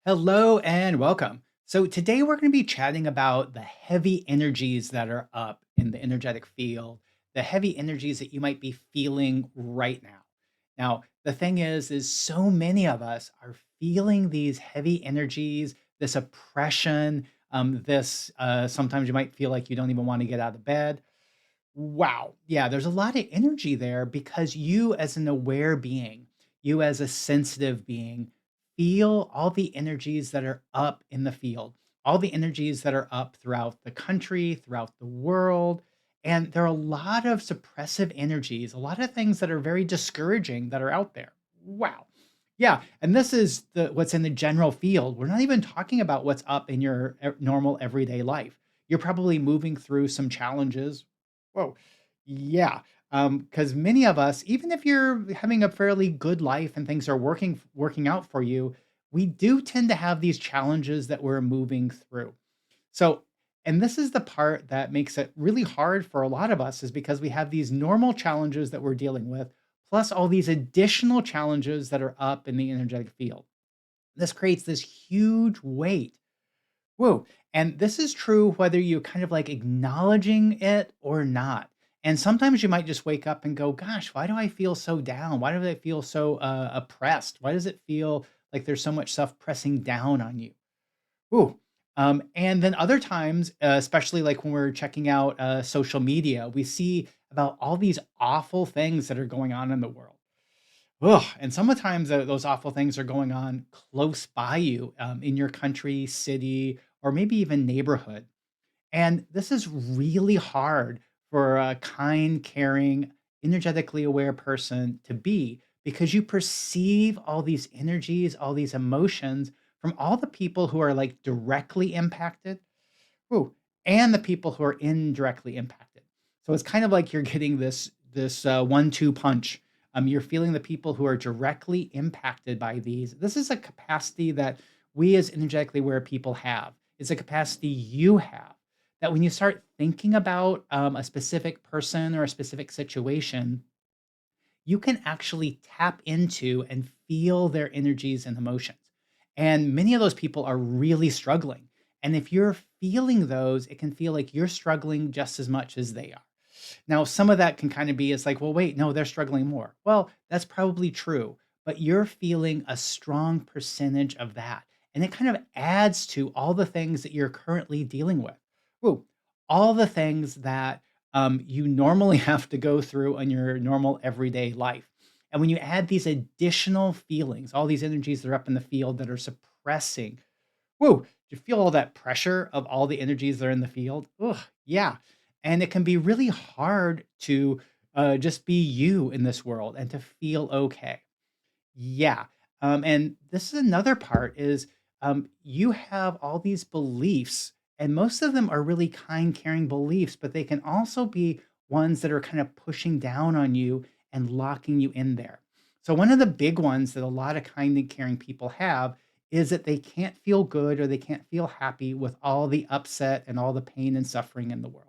Hello and welcome. So, today we're going to be chatting about the heavy energies that are up in the energetic field, the heavy energies that you might be feeling right now. Now, the thing is so many of us are feeling these heavy energies, this oppression, this sometimes you might feel like you don't even want to get out of bed. Wow. Yeah, there's a lot of energy there because you, as an aware being, you, as a sensitive being, feel all the energies that are up in the field, all the energies that are up throughout the country, throughout the world. And there are a lot of suppressive energies, a lot of things that are very discouraging that are out there. Wow. Yeah, and this is the what's in the general field. We're not even talking about what's up in your normal everyday life. You're probably moving through some challenges. Whoa. Yeah. Because many of us, even if you're having a fairly good life and things are working out for you, we do tend to have these challenges that we're moving through. So, and this is the part that makes it really hard for a lot of us is because we have these normal challenges that we're dealing with, plus all these additional challenges that are up in the energetic field. This creates this huge weight. Whoa. And this is true whether you're kind of like acknowledging it or not. And sometimes you might just wake up and go, gosh, why do I feel so down? Why do I feel so oppressed? Why does it feel like there's so much stuff pressing down on you? Ooh. And then other times, especially like when we're checking out social media, we see about all these awful things that are going on in the world. Ugh, and sometimes those awful things are going on close by you, in your country, city, or maybe even neighborhood. And this is really hard for a kind, caring, energetically aware person to be because you perceive all these energies, all these emotions from all the people who are like directly impacted. Ooh, and the people who are indirectly impacted. So it's kind of like you're getting this 1-2 punch. You're feeling the people who are directly impacted by these. This is a capacity that we as energetically aware people have. It's a capacity you have that when you start thinking about a specific person or a specific situation, you can actually tap into and feel their energies and emotions. And many of those people are really struggling. And if you're feeling those, it can feel like you're struggling just as much as they are. Now, some of that can kind of be it's like, well, wait, no, they're struggling more. Well, that's probably true, but you're feeling a strong percentage of that. And it kind of adds to all the things that you're currently dealing with. Ooh, all the things that you normally have to go through in your normal everyday life. And when you add these additional feelings, all these energies that are up in the field that are suppressing, woo, do you feel all that pressure of all the energies that are in the field? Ugh, yeah. And it can be really hard to just be you in this world and to feel okay. Yeah. And this is another part is you have all these beliefs, and most of them are really kind, caring beliefs, but they can also be ones that are kind of pushing down on you and locking you in there. So one of the big ones that a lot of kind and caring people have is that they can't feel good or they can't feel happy with all the upset and all the pain and suffering in the world.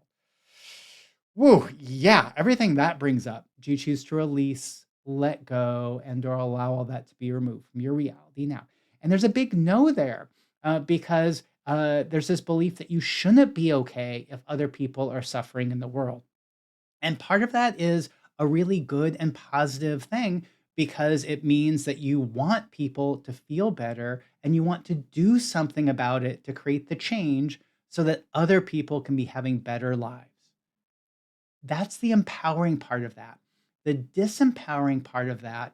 Woo, yeah, everything that brings up. Do you choose to release, let go, and or allow all that to be removed from your reality now? And there's a big no there because there's this belief that you shouldn't be okay if other people are suffering in the world. And part of that is a really good and positive thing because it means that you want people to feel better and you want to do something about it to create the change so that other people can be having better lives. That's the empowering part of that. The disempowering part of that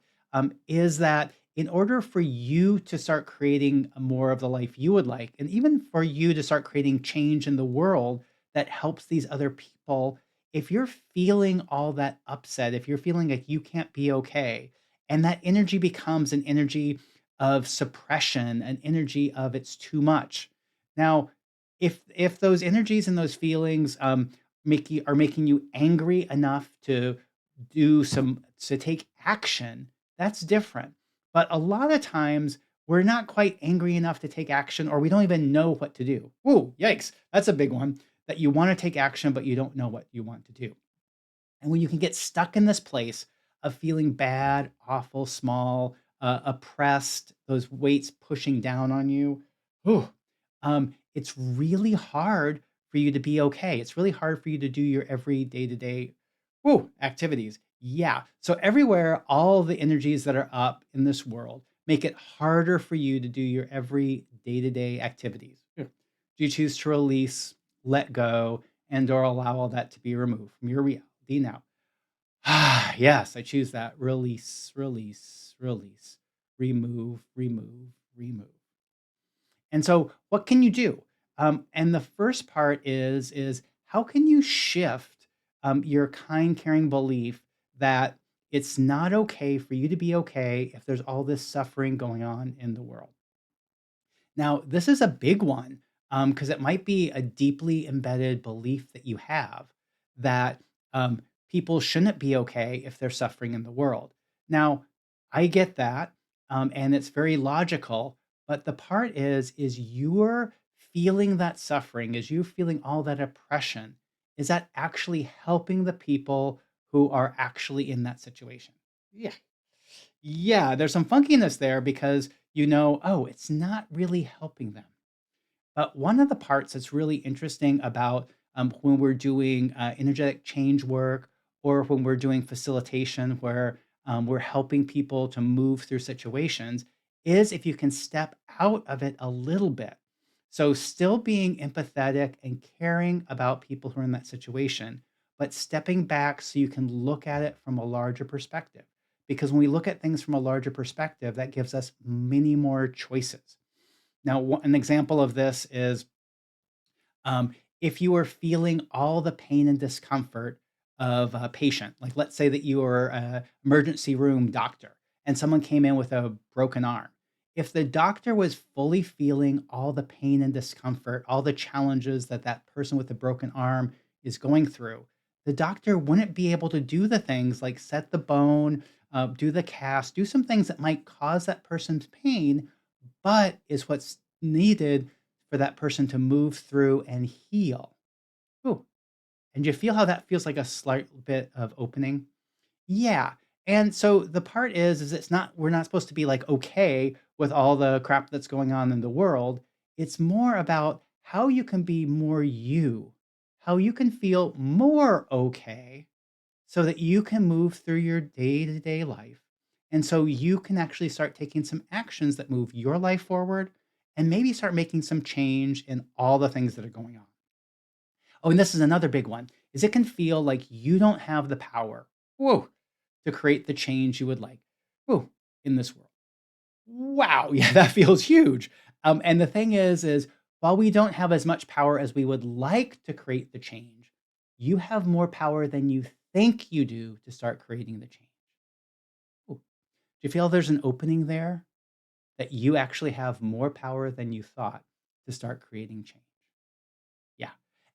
is that in order for you to start creating more of the life you would like, and even for you to start creating change in the world that helps these other people, if you're feeling all that upset, if you're feeling like you can't be okay, and that energy becomes an energy of suppression, an energy of it's too much. Now, if those energies and those feelings are making you angry enough to take action, that's different. But a lot of times we're not quite angry enough to take action or we don't even know what to do. Ooh, yikes. That's a big one that you want to take action, but you don't know what you want to do. And when you can get stuck in this place of feeling bad, awful, small, oppressed, those weights pushing down on you, whew, it's really hard for you to be okay. It's really hard for you to do your every day to day activities. Yeah. So everywhere, all the energies that are up in this world make it harder for you to do your every day to day activities. Yeah. Do you choose to release, let go, and or allow all that to be removed from your reality now? Ah, yes, I choose that. Release, release, release. Remove, remove, remove. And so what can you do? And the first part is how can you shift your kind, caring belief that it's not okay for you to be okay if there's all this suffering going on in the world? Now, this is a big one because it might be a deeply embedded belief that you have that people shouldn't be okay if they're suffering in the world. Now, I get that, and it's very logical. But the part is you're feeling that suffering, is you feeling all that oppression? Is that actually helping the people who are actually in that situation? Yeah. Yeah, there's some funkiness there because you know, oh, it's not really helping them. But one of the parts that's really interesting about when we're doing energetic change work or when we're doing facilitation where we're helping people to move through situations is if you can step out of it a little bit. So, still being empathetic and caring about people who are in that situation, but stepping back so you can look at it from a larger perspective. Because when we look at things from a larger perspective, that gives us many more choices. Now, an example of this is if you are feeling all the pain and discomfort of a patient, like let's say that you are an emergency room doctor and someone came in with a broken arm. If the doctor was fully feeling all the pain and discomfort, all the challenges that that person with the broken arm is going through, the doctor wouldn't be able to do the things like set the bone, do the cast, do some things that might cause that person's pain, but is what's needed for that person to move through and heal. Ooh, and you feel how that feels like a slight bit of opening? Yeah. And so the part is it's not we're not supposed to be like okay with all the crap that's going on in the world. It's more about how you can be more you, how you can feel more okay so that you can move through your day-to-day life. And so you can actually start taking some actions that move your life forward and maybe start making some change in all the things that are going on. Oh, and this is another big one, is it can feel like you don't have the power, whoa, to create the change you would like, whoa, in this world. Wow, yeah, that feels huge. And the thing is while we don't have as much power as we would like to create the change, you have more power than you think you do to start creating the change. Ooh, do you feel there's an opening there that you actually have more power than you thought to start creating change? Yeah.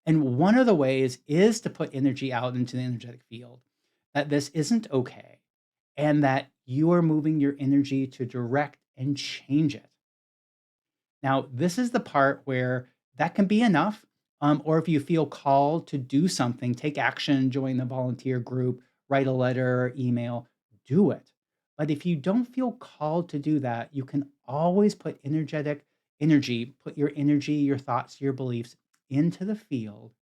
And one of the ways is to put energy out into the energetic field that this isn't okay and that you are moving your energy to direct and change it. Now, this is the part where that can be enough. Or if you feel called to do something, take action, join the volunteer group, write a letter, email, do it. But if you don't feel called to do that, you can always put energetic energy, put your energy, your thoughts, your beliefs into the field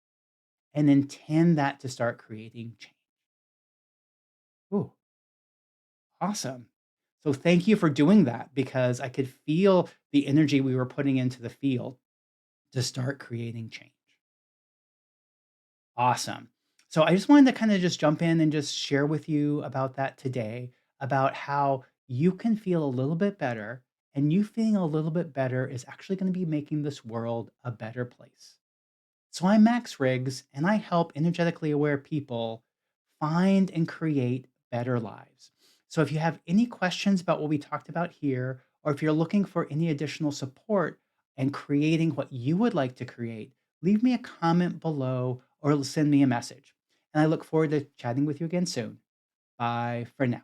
and intend that to start creating change. Ooh, awesome. So thank you for doing that because I could feel the energy we were putting into the field to start creating change. Awesome. So I just wanted to kind of just jump in and just share with you about that today, about how you can feel a little bit better, and you feeling a little bit better is actually going to be making this world a better place. So I'm Max Riggs, and I help energetically aware people find and create better lives. So if you have any questions about what we talked about here, or if you're looking for any additional support and creating what you would like to create, leave me a comment below or send me a message. And I look forward to chatting with you again soon. Bye for now.